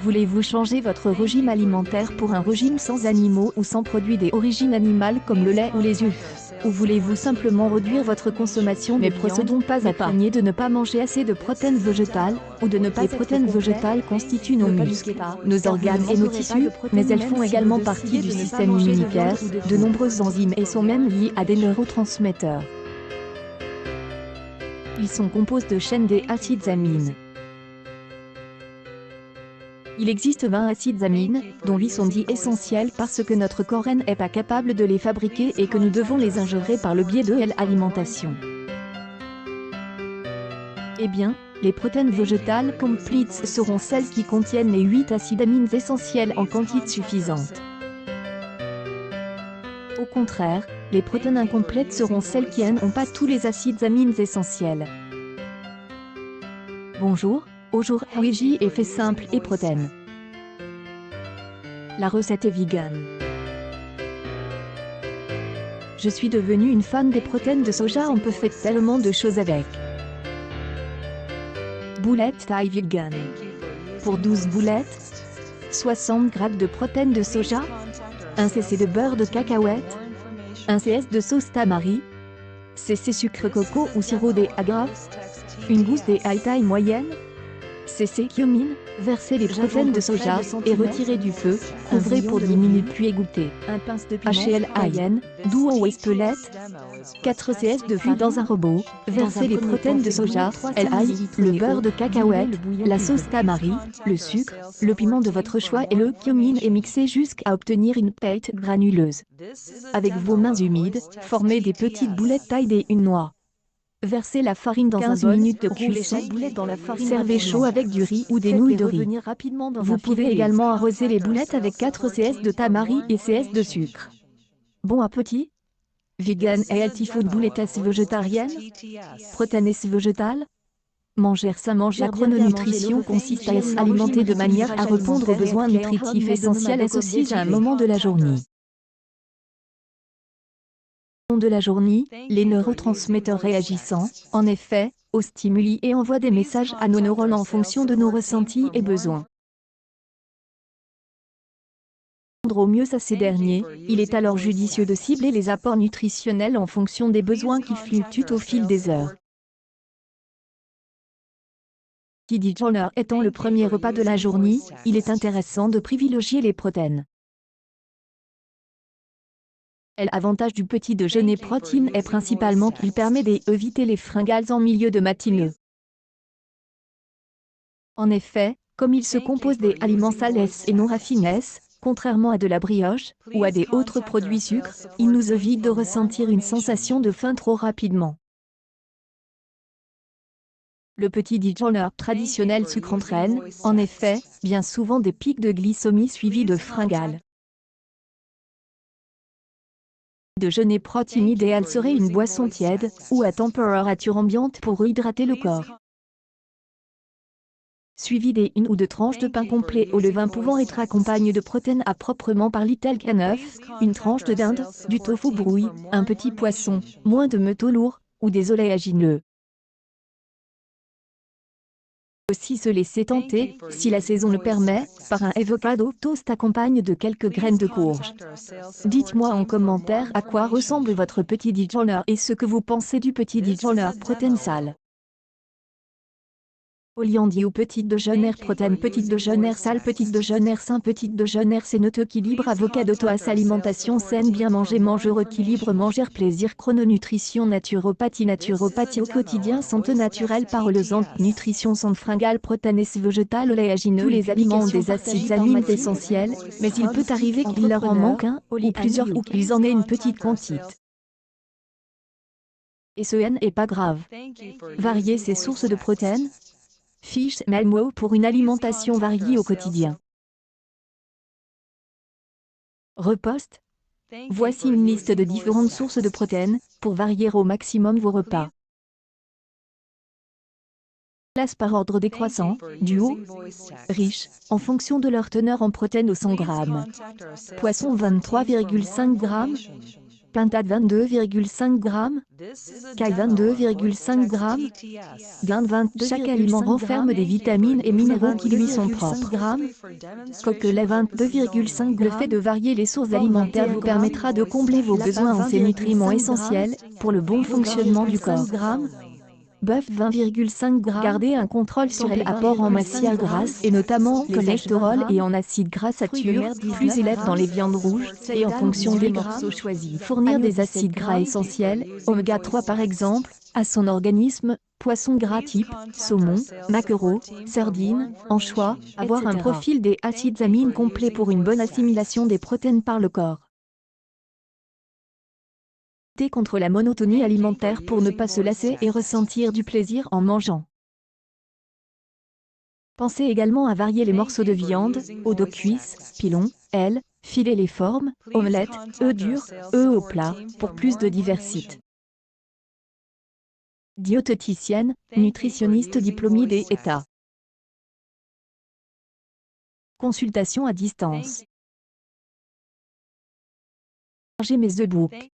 Voulez-vous changer votre régime alimentaire pour un régime sans animaux ou sans produits d'origine animale comme le lait ou les œufs? Ou voulez-vous simplement réduire votre consommation de viande, pas à pas? Craignez de ne pas manger assez de protéines végétales, ou de ne pas. Les protéines végétales constituent nos muscles, nos organes et nos tissus, mais elles font également partie du système immunitaire, de nombreuses enzymes et sont même liées à des neurotransmetteurs. Ils sont composés de chaînes des acides amines. Il existe 20 acides amines, dont 8 sont dits essentiels parce que notre corps n'est pas capable de les fabriquer et que nous devons les ingérer par le biais de l'alimentation. Eh bien, les protéines végétales complètes seront celles qui contiennent les 8 acides amines essentiels en quantité suffisante. Au contraire, les protéines incomplètes seront celles qui n'ont pas tous les acides amines essentiels. Bonjour, aujourd'hui est fait simple et protéines. La recette est vegan. Je suis devenue une fan des protéines de soja, on peut faire tellement de choses avec. Boulettes taille vegan. Pour 12 boulettes, 60 g de protéines de soja, 1 cc de beurre de cacahuète, 1 cs de sauce tamari, cc sucre coco ou sirop d'agave, une gousse taille moyenne, cc cumin, versez les protéines de soja et retirez du feu, couvrez pour 10 minutes puis égouttez. HLIN, doux ou espelette, 4 cs de jus dans un robot, versez les protéines de soja, le beurre de cacahuète, la sauce tamari, le sucre, le piment de votre choix et le cumin et mixez jusqu'à obtenir une pâte granuleuse. Avec vos mains humides, formez des petites boulettes taille d'1 noix. Versez la farine dans 15 minutes de cuisson, servez chaud avec du riz ou des nouilles de riz. Vous pouvez également arroser les boulettes avec 4 cs de tamari et cs de sucre. Bon appétit! Vegan et healthy food boulettes végétariennes, protéines végétales. Manger sain, manger. La chrononutrition consiste à s'alimenter de manière à répondre aux besoins nutritifs essentiels associés à un moment de la journée. De la journée, les neurotransmetteurs réagissant, en effet, aux stimuli et envoient des messages à nos neurones en fonction de nos ressentis et besoins. Pour répondre au mieux à ces derniers, il est alors judicieux de cibler les apports nutritionnels en fonction des besoins qui fluctuent au fil des heures. Petit déjeuner étant le premier repas de la journée, il est intéressant de privilégier les protéines. L'avantage du petit déjeuner protéine est principalement qu'il permet d'éviter les fringales en milieu de matinée. En effet, comme il se compose des aliments salés et non raffinés, contrairement à de la brioche, ou à des autres produits sucres, il nous évite de ressentir une sensation de faim trop rapidement. Le petit déjeuner traditionnel sucre entraîne, en effet, bien souvent des pics de glycémie suivis de fringales. Le déjeuner protéine idéal serait une boisson tiède, ou à température ambiante pour hydrater le corps. Suivi d'1 ou 2 tranches de pain complet au levain pouvant être accompagné de protéines à proprement parler telles qu'un œuf, une tranche de dinde, du tofu brouillé, un petit poisson, moins de métaux lourds, ou des oléagineux. Aussi se laisser tenter, si la saison le permet, par un avocado toast accompagne de quelques graines de courge. Dites-moi en commentaire à quoi ressemble votre petit déjeuner et ce que vous pensez du petit déjeuner protéines sales. Oliandi ou petit déjeuner protéines, petit déjeuner sale, petit déjeuner sain, petit déjeuner c'est notre équilibre avocado toast alimentation saine bien manger manger équilibre manger plaisir chrononutrition naturopathie au quotidien santé naturelle parolesante nutrition sans fringales protéines végétales oléagineux tous les aliments ont des acides amines essentiels, mais il peut arriver qu'il leur en manque un, ou plusieurs ou qu'ils en aient une petite quantité. Et ce n'est pas grave. Varier ses sources de protéines. Fiche Malmo pour une alimentation variée au quotidien. Repost. Voici une liste de différentes sources de protéines, pour varier au maximum vos repas. Classe par ordre décroissant, du haut, riche, en fonction de leur teneur en protéines au 100 g. Poisson 23,5 g. Pintat 22,5 g, Kai 22,5 g, Dinde 22. Chaque aliment renferme des vitamines et minéraux qui lui sont propres. Coquelet 22,5 g. Le fait de varier les sources alimentaires vous permettra de combler vos besoins en ces nutriments essentiels pour le bon fonctionnement du corps. Bœuf 20,5 g. Gardez un contrôle sur l'apport en matières grasses et notamment en cholestérol et en acides gras saturés, plus élève dans les viandes rouges et en fonction des morceaux choisis. Fournir des acides gras essentiels, oméga 3 par exemple, à son organisme, poisson gras type saumon, maquereau, sardines, anchois, avoir un profil des acides amines complet pour une bonne assimilation des protéines par le corps. Contre la monotonie alimentaire pour ne pas se lasser et ressentir du plaisir en mangeant. Pensez également à varier les morceaux de viande, os de cuisse, pilons, ailes, filer les formes, omelettes, œufs durs, œufs au plat, pour plus de diversité. Diététicienne, nutritionniste diplômée des États. Consultation à distance. J'ai mes e-books.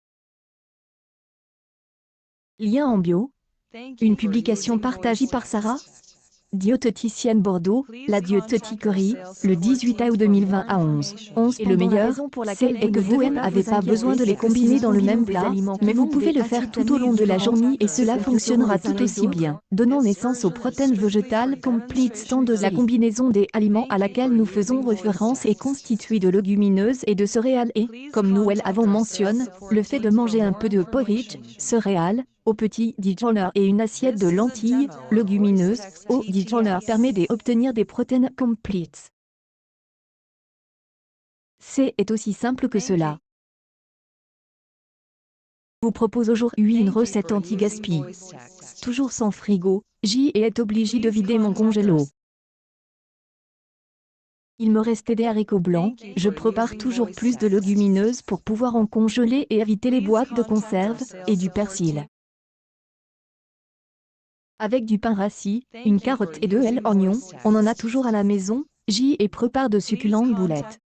Lien en bio. Une publication partagée par Sarah, diététicienne Bordeaux, la diététiquerie, le 18 août 2020 à 11. Et le meilleur, c'est que vous n'avez pas besoin de les combiner dans le même plat, mais vous pouvez le faire tout au long de la journée et cela fonctionnera tout aussi bien. Donnant naissance aux protéines végétales complete stand. La combinaison des aliments à laquelle nous faisons référence est constituée de légumineuses et de céréales et, comme nous l'avons mentionné, le fait de manger un peu de porridge, céréales, au petit déjeuner et une assiette de lentilles, légumineuses, au déjeuner permet d'obtenir des protéines complètes. C'est aussi simple que cela. Je vous propose aujourd'hui une recette anti-gaspi. Toujours sans frigo, j'y est obligé de vider mon congélo. Il me restait des haricots blancs, je prépare toujours plus de légumineuses pour pouvoir en congeler et éviter les boîtes de conserve, et du persil. Avec du pain rassis, une carotte et 2 oignons, on en a toujours à la maison, j'y prépare de succulentes boulettes.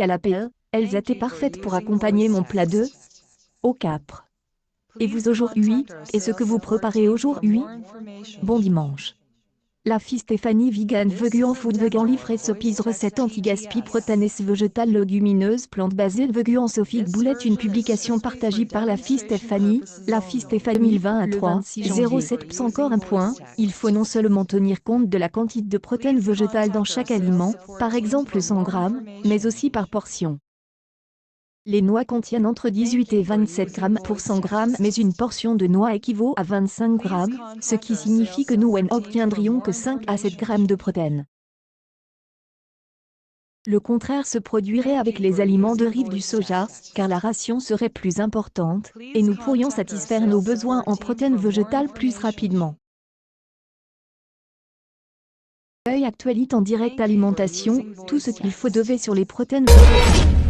À la paix, elles étaient parfaites pour accompagner mon plat de au capre. Et vous aujourd'hui, qu'est-ce que vous préparez aujourd'hui? Bon dimanche. La fille Stéphanie Vegan Vegan Food Vegan Livre Recipes recette anti-gaspi protéines végétales légumineuses plantes basées Vegan Sophie Boulette. Une publication partagée par la fille Stéphanie 2020 à 3,07. Encore un point, il faut non seulement tenir compte de la quantité de protéines végétales dans chaque aliment, par exemple 100 g, mais aussi par portion. Les noix contiennent entre 18 et 27 g pour 100 g, mais une portion de noix équivaut à 25 g, ce qui signifie que nous n'obtiendrions que 5 à 7 g de protéines. Le contraire se produirait avec les aliments de rive du soja, car la ration serait plus importante, et nous pourrions satisfaire nos besoins en protéines végétales plus rapidement. Actualité en direct alimentation, tout ce qu'il faut deviner sur les protéines végétales.